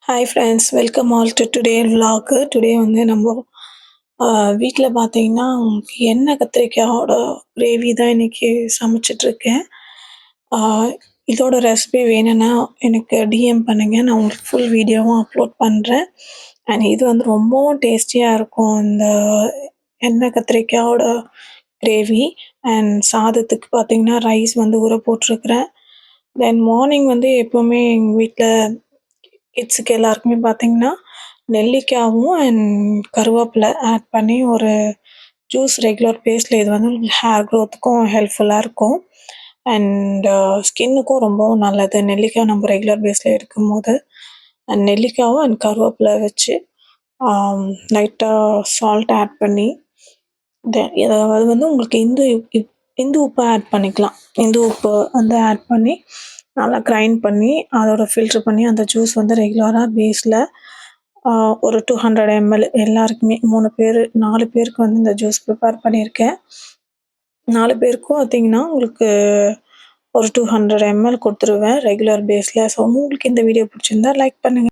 Hi friends, welcome all to today vlog. Today வந்து நம்ம வீட்டில் பார்த்தீங்கன்னா எண்ணெய் கத்திரிக்காயோட கிரேவி தான் இன்றைக்கி சமைச்சிட்ருக்கேன். இதோட ரெசிபி வேணும்னா எனக்கு டிஎம் பண்ணுங்கள், நான் உங்களுக்கு ஃபுல் வீடியோவும் அப்லோட் பண்ணுறேன். அண்ட் இது வந்து ரொம்பவும் டேஸ்டியாக இருக்கும் இந்த எண்ணெய் கத்திரிக்காயோட கிரேவி. அண்ட் சாதத்துக்கு பார்த்தீங்கன்னா ரைஸ் வந்து ஊற போட்டிருக்கிறேன். தென் மார்னிங் வந்து எப்போவுமே எங்கள் வீட்டில் கிட்ஸுக்கு எல்லாருக்குமே பார்த்தீங்கன்னா, நெல்லிக்காவும் அண்ட் கருவேப்பிலை ஆட் பண்ணி ஒரு ஜூஸ் ரெகுலர் பேஸில் இது வந்து ஹேர் க்ரோத்துக்கும் ஹெல்ப்ஃபுல்லாக இருக்கும். அண்ட் ஸ்கின்னுக்கும் ரொம்பவும் நல்லது. நெல்லிக்காய் நம்ம ரெகுலர் பேஸில் எடுக்கும்போது, அண்ட் நெல்லிக்காவும் அண்ட் கருவேப்பிலை வச்சு லைட்டாக சால்ட் ஆட் பண்ணி அது வந்து உங்களுக்கு இந்து உப்பு ஆட் பண்ணிக்கலாம். இந்து உப்பு வந்து ஆட் பண்ணி நல்லா கிரைண்ட் பண்ணி அதோட ஃபில்ட்ரு பண்ணி அந்த ஜூஸ் வந்து ரெகுலராக பேஸில் ஒரு 200 ml எல்லாருக்குமே 3 பேர் 4 பேருக்கு வந்து இந்த ஜூஸ் ப்ரிப்பேர் பண்ணியிருக்கேன். 4 பேருக்கும் பார்த்தீங்கன்னா உங்களுக்கு ஒரு 200 ml கொடுத்துருவேன் ரெகுலர் பேஸில். ஸோ உங்களுக்கு இந்த வீடியோ பிடிச்சிருந்தா லைக் பண்ணுங்கள்.